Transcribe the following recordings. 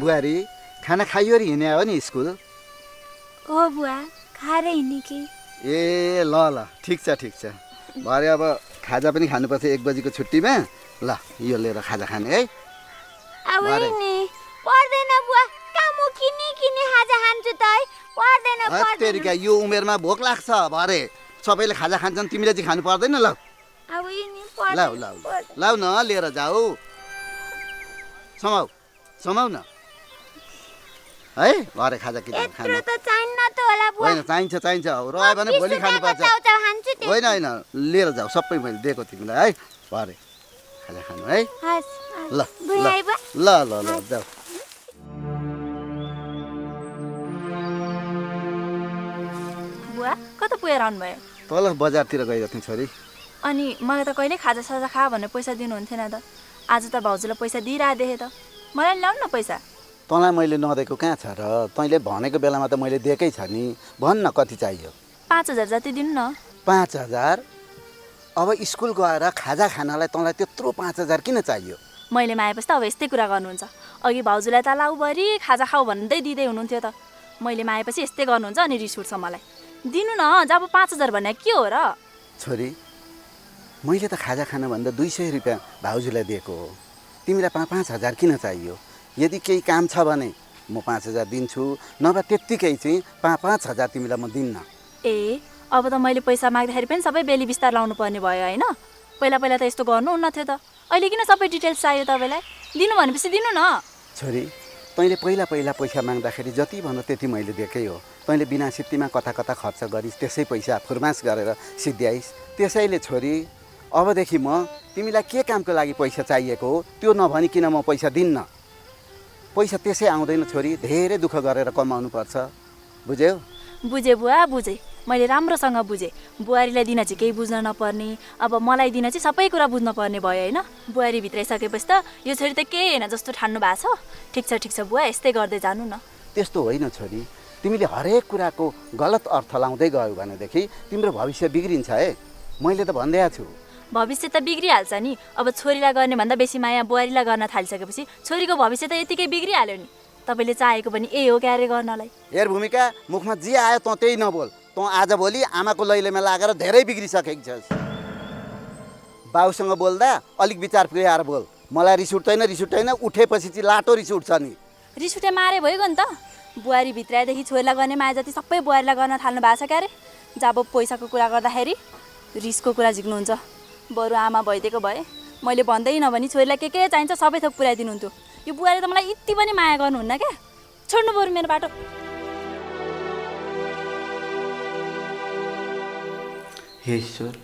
बुहारी खाना खाइयो र हिँड्या हो नि स्कुल? हो बुवा, खाएर हिँड्ने कि। ए ल ल ठिक छ भरे अब खाजा पनि खानुपर्छ 1 बजीको छुट्टीमा। ल यो लिएर खाजा खाने है। अब नि पर्दैन बुवा, कामु किनी खाजा खान्छु त है। पर्दैन तेरिका यो उमेरमा भोक लाग्छ भरे सबैले खाजा खान्छन् तिमीले चाहिँ खानु पर्दैन। ल अब नि पर्दैन। लाउ न लिएर जाऊ। समाउ न है भरे खाजा किन खानु। यत्रो त चाहिन्न त होला बुवा। होइन चाहिन्छ रह्यो भने भोलि खानुपर्छ। होइन लिएर जाऊ सबै मैले दिएको तिमीलाई है। भरे खाजा खानु है। ल जाऊ। बुवा कता पुगेर आउनुभयो? तल बजारतिर गइरहेको थिएँ छोरी। अनि मलाई त कहिले खाजा साजा खा भनेर पैसा दिनुहुन्थेन त। आज त भाउजूलाई पैसा दिइरहेको देखेँ त। मलाई ल्याउनु न पैसा। तँलाई मैले नदिएको कहाँ छ र? तैँले भनेको बेलामा त मैले दिएकै छ नि। भन् न कति चाहियो? 5000 जति दिनु न। 5000? अब स्कुल गएर खाजा खानलाई तँलाई त्यत्रो 5000 किन चाहियो? मैले मागेपछि त अब यस्तै कुरा गर्नुहुन्छ। अघि भाउजूलाई त लाउभरि खाजा खाऊ भन्दै दिँदै हुनुहुन्थ्यो त। मैले मागेपछि यस्तै गर्नुहुन्छ अनि रिस उठ्छ मलाई। दिनु न, जब 5000 भने के हो र? छोरी मैले त खाजा खान भन्दा 200 रुपियाँ भाउजूलाई दिएको हो। तिमीलाई 5000 किन चाहियो? यदि केही काम छ भने म 5000 दिन्छु, नभए त्यत्तिकै चाहिँ 5000 तिमीलाई म दिन्न। ए अब त मैले पैसा माग्दाखेरि पनि सबै बेली बिस्तार लाउनु पर्ने भयो होइन? पहिला त यस्तो गर्नुहुन्न थियो त। अहिले किन सबै डिटेल्स चाहियो तपाईँलाई? दिनु भनेपछि दिनु न। छोरी तैँले पहिला पैसा माग्दाखेरि जति भन त्यति मैले दिएकै हो। तैँले बिना सित्तीमा कता खर्च गरिस्, त्यसै पैसा फुर्मास गरेर सिद्ध्याइस्। त्यसैले छोरी अबदेखि म तिमीलाई के कामको लागि पैसा चाहिएको हो त्यो नभनिकन म पैसा दिन्न। पैसा त्यसै आउँदैन छोरी, धेरै दुःख गरेर कमाउनु पर्छ। बुझ्यौ? बुझेँ बुवा, बुझेँ। मैले राम्रोसँग बुझेँ। बुहारीलाई दिन चाहिँ केही बुझ्न नपर्ने, अब मलाई दिन चाहिँ सबै कुरा बुझ्न पर्ने भयो होइन? बुहारी भित्राइसकेपछि त यो छोरी त केही होइन जस्तो ठान्नु भएको छ। ठिक छ बुवा, यस्तै गर्दै जानु न। त्यस्तो होइन छोरी, तिमीले हरेक कुराको गलत अर्थ लाउँदै गयौ भनेदेखि तिम्रो भविष्य बिग्रिन्छ है। मैले त भन्दै छु। भविष्य त बिग्रिहाल्छ नि। अब छोरीलाई गर्ने भन्दा बेसी माया बुहारीलाई गर्न थालिसकेपछि छोरीको भविष्य त यतिकै बिग्रिहाल्यो नि। तपाईँले चाहेको पनि यही हो क्यारे गर्नलाई। हेर भूमिका, मुखमा जे आयो तँ त्यही नबोल। तँ आजभोलि आमाको लैलेमा लागेर धेरै बिग्रिसकेको छस्। बाउसँग बोल्दा अलिक विचार पुर्याएर बोल। मलाई रिस उठ्दैन, उठेपछि चाहिँ लाटो रिस उठ्छ नि। रिस उठे मारे भइगयो नि त। बुहारी भित्राएदेखि छोरीलाई गर्ने माया जति सबै बुहारीलाई गर्न थाल्नु भएको छ क्यारे। जब पैसाको कुरा गर्दाखेरि रिसको कुरा झिक्नुहुन्छ। बरु आमा भइदिएको भए मैले भन्दै नभनी छोरीलाई के चाहिन्छ सबै थोक पुऱ्याइदिनुहुन्थ्यो। यो बुहारी त मलाई यति पनि माया गर्नुहुन्न क्या। छोड्नु बरु मेरो बाटो। हे ईश्वर,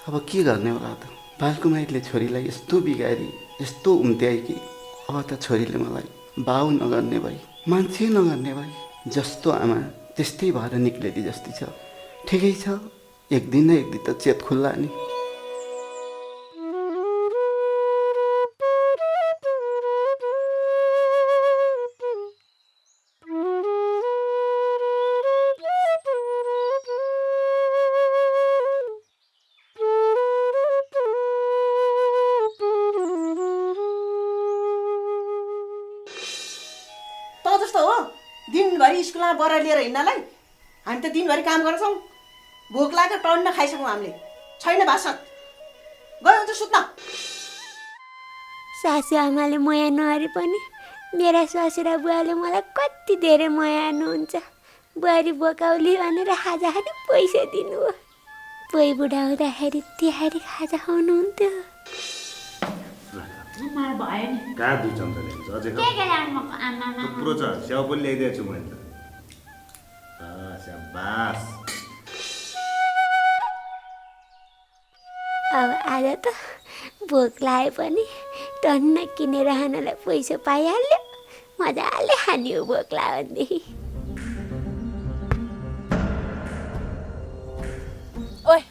अब के गर्ने होला त? बालकुमारीले छोरीलाई यस्तो बिगारी यस्तो उम्त्याए कि अब त छोरीले मलाई बाउ नगर्ने भई, मान्छे नगर्ने भई। जस्तो आमा त्यस्तै भएर निक्लेदी जस्तै छ। ठिकै छ, एक दिन न एक दिन त चेत खुल्ला नि। दिनभरि स्कुलमा बरा लिएर हिँड्नलाई हामी त दिनभरि काम गर्छौँ। भोक लाग्यो टन्न खाइसक्यौँ हामीले। छैन भाषा गयो त सुत्न। सासू आमाले माया नगरे पनि मेरा ससुरा बुवाले मलाई कति धेरै मायानुहुन्छ। बुहारी बोकाउली भनेर खाजा खाने पैसा दिनु हो। बुहारी बुढा हुँदाखेरि तिहारी खाजा खाउनुहुन्थ्यो। भयो नि कहाँ 2 चम्चा ल्याउँछ अझै के ल्याउनु आमा थुप्रो छ। स्याउ पनि ल्याइदिएको छु मैले त। स्याबास। अब आज त भोक लागे पनि टन्न किनेर खानलाई पैसा पाइहाल्यो। मजाले खाने हो भोक लाग्यो भनेदेखि। ओए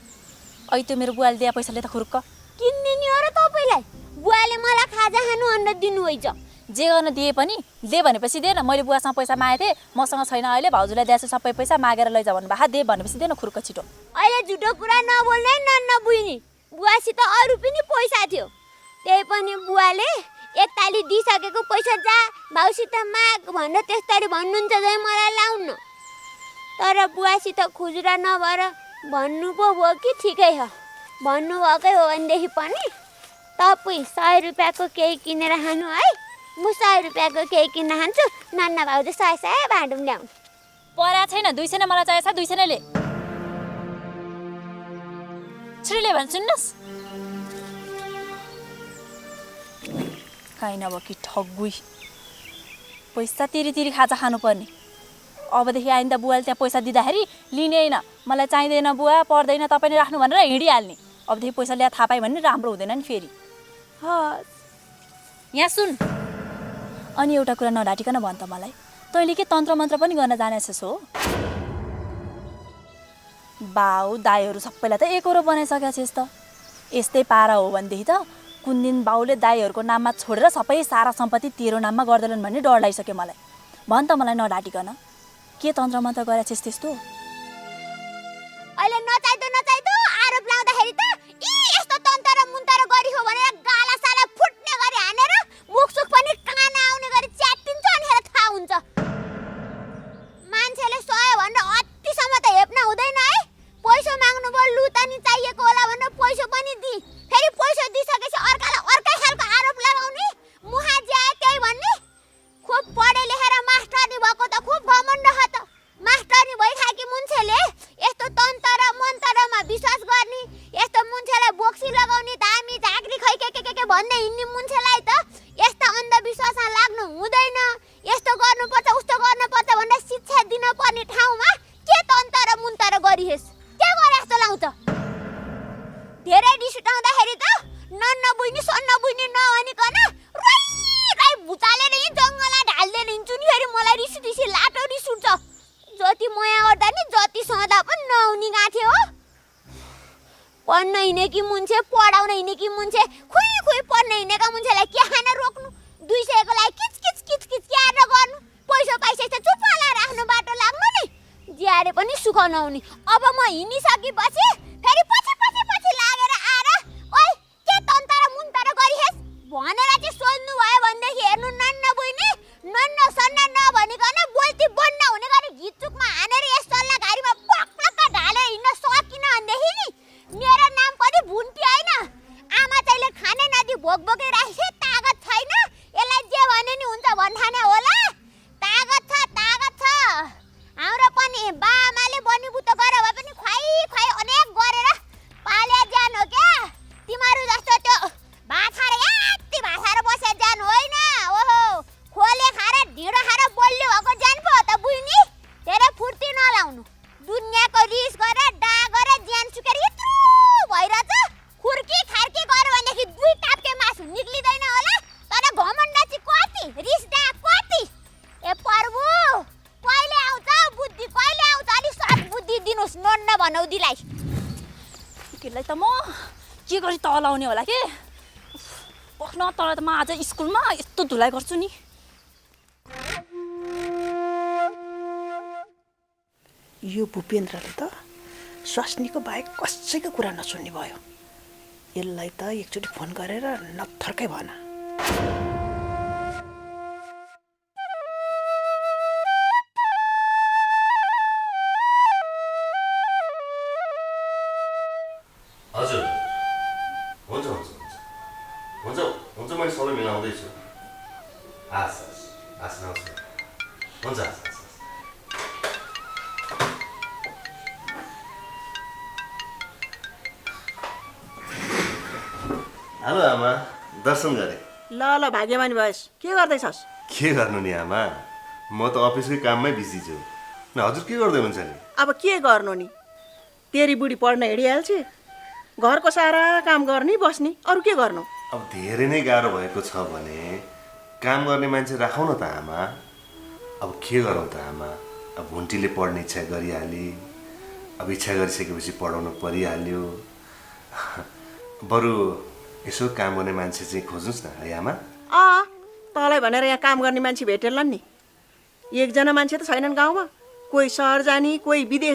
अहिले त्यो मेरो बुवाले दिए पैसाले त खुर्क किन्ने नि हो र तपाईँलाई? बुवाले मलाई खाजा खानु भनेर दिनुभएछ। जे गर्न दिए पनि दे भनेपछि दे न। मैले बुवासँग पैसा मागेको थिएँ, मसँग छैन अहिले, भाउजूलाई दिएछु सबै पैसा मागेर लैजा भन्नुभएको। दे भनेपछि दे न खुर्क छिटो। अहिले झुटो कुरा नबोल्नै नबुझ्ने। बुवासित अरू पनि पैसा थियो, त्यही पनि बुवाले एकताली दिइसकेको पैसा जा भाउसित माग भनेर त्यस्तरी भन्नुहुन्छ चाहिँ मलाई लाउनु। तर बुवासित खुजुरा नभएर भन्नु पो भयो कि ठिकै हो। भन्नुभएकै हो भनेदेखि पनि तपाईँ 100 रुपियाँको केही किनेर खानु है, म 100 रुपियाँको केही किन्न खान्छु। नन्ना भाउजू 100 भाँडौँ ल्याउनु। परा छैन, 200 नै मलाई चाहिएको छ, 200 नै ले। छिटो भने सुन्नुहोस्। काहीँ नभए कि ठगुई पैसा तिरी खाजा खानुपर्ने। अबदेखि आइन्दा बुवाले त्यहाँ पैसा दिँदाखेरि लिने होइन, मलाई चाहिँदैन बुवा, पर्दैन, तपाईँ नै राख्नु भनेर हिँडिहाल्ने। अबदेखि पैसा ल्याएर थाहा पायो भने राम्रो हुँदैन नि फेरि। हस् यहाँ सुन, अनि एउटा कुरा नढाटिकन भन् त मलाई, तैँले के तन्त्र मन्त्र पनि गर्न जानेछस् हो? बाउ दाईहरू सबैलाई त एकरो बनाइसकेको छिस् त। यस्तै पारा हो भनेदेखि त कुन दिन बाउले दाईहरूको नाममा छोडेर सबै सारा सम्पत्ति तेरो नाममा गर्दैनन् भन्ने डर लागिसक्यो मलाई। भन् त मलाई नढाटिकन, के तन्त्र मन्त्र गरेर छिस् त्यस्तो? अहिले नचाहिदो आरोप लाउँदाखेरि त यस्तो तन्तर मुन्तर गरी हो भनेर गाला साला फुट्ने गरी हानेर मुखसुख पनि कान आउने गरी च्यातिन्छ, अनिखेर थाहा हुन्छ। मान्छेले सह्यो भनेर अतिसम्म त हेप्न हुँदैन है। पैसा माग्नु भयो, लु त नि चाहिएको होला भनेर पैसा पनि दि, फेरि पैसा दिइसकेपछि अर्कालाई अर्कै खालको आरोप लगाउने, मुहा ज्याए त्यही भन्ने। खुब पढे लेखेर मास्टरनी भएको त खुब घमण्ड ह त। मास्टरनी भइखाएकी मुन्छेले यस्तो तन्त्र मन्तरमा विश्वास गर्ने, यस्तो मुन्छेलाई बोक्सी लगाउने, दामी झाँक्री खै के भन्दै हिँड्ने मुन्छेलाई त यस्तो अन्धविश्वासमा लाग्नु हुँदैन। यस्तो गर्नुपर्छ उस्तो गर्नुपर्छ भनेर शिक्षा दिन पर्ने ठाउँमा के तन्त्र मुन्तर गरिहेस्, के गरे जस्तो लाउँछ? धेरै रिस उठाउँदाखेरि त नन्न बुझ्ने सन्न बुझ्ने नभनिकन रोइ भुचालेर यहीँ जङ्गलमा ढाल्दैन हिँड्छु नि। फेरि मलाई रिस लाटो रिस उठ्छ। जति मया गर्दा नि जति सदा पनि नहुने गाँथे हो। पढ्न हिँडेकी मुन्छे, पढाउन हिँडेकी मुन्छे, खुइ पढ्न हिँडेका मुन्छेलाई के खान रोक्नु? 200 को लागि किच क्याएर गर्नु। पैसा पाइसकेपछि चुप होला राख्नु, बाटो लाग्नु नि, ज्यारे पनि सुख नहुने। अब म हिँडिसकेपछि फेरि पछि लागेर आएर ओइ के तन्त्र मुन्तर गरिहेस् भनेर चाहिँ सोध्नु भयो भनेदेखि हेर्नु, नन्न बुझ्ने नन्न सन्न नभनिकन बोल्ती बन्न हुने गरी घिचुकमा हानेर यस सल्लाह घारीमा पक्लक्क ढालेर हिँड्न सकिन भनेदेखि नि मेरो नाम पनि भुन्टी होइन। आमा चाहिँले खाने नदी भोक राखे तागत छैन, यसलाई जे भने नि हुन्छ भन्ठाने होला। तागत छ हाम्रो पनि। बाआमाले बनिबुत गरे भए पनि खुवाइ अनेक गरेर पाले ज्यान हो क्या। तिमीहरू जस्तो त्यो भाषार यति भाषार बसे ज्यान होइन। ओहो खोले खाएर ढिँडो खाएर बलियो भएको ज्यान पो हो त बुझ्ने। धेरै फुर्ती नलाउनु। दुनियाँको रिस गरेर डा गरेर ज्यान सुकेर यत्रो भइरहेछ। खुर्की खार्की गऱ्यो भनेदेखि 2 टाप्के मासु निक्लिँदैन होला। तर घमण्ड चाहिँ कति, रिस डा कति। ए प्रभु कहिले आउँछ बुद्धि, कहिले आउँछ? अलिक सट बुद्धि दिनुहोस् नन्न भनौदीलाई। केलाई त म के गरी तल आउने होला के? पख्न तल त म आज स्कुलमा यस्तो धुलाइ गर्छु नि। यो भूपेन्द्रले त स्वास्नीको बाहेक कसैको कुरा नसुन्ने भयो। यसलाई त एकचोटि फोन गरेर नथर्कै भन। हजुर हुन्छ मैले सबै मिलाउँदैछु। हस् नमस्ते। हुन्छ हेलो आमा, दर्शन गरे। ल भाग्यमानी भएस्। के गर्दैछस्? के गर्नु नि आमा, म त अफिसकै काममै बिजी छु। न हजुर के गर्दै हुन्छ नि? अब के गर्नु नि, तेरी बुढी पढ्न हिँडिहाल्छ, घरको सारा काम गर्ने बस्ने, अरू के गर्नु? अब धेरै नै गाह्रो भएको छ भने काम गर्ने मान्छे राखौ न त आमा। अब के गरौँ त आमा, अब भुन्टीले पढ्ने इच्छा गरिहाले, अब इच्छा गरिसकेपछि पढाउनु परिहाल्यो। बरु यसो काम गर्ने मान्छे चाहिँ खोज्नुहोस् न है आमा। तँलाई भनेर यहाँ काम गर्ने मान्छे भेटेला नि। एकजना मान्छे त छैनन् गाउँमा। कोही सहर जाने, कोही विदेश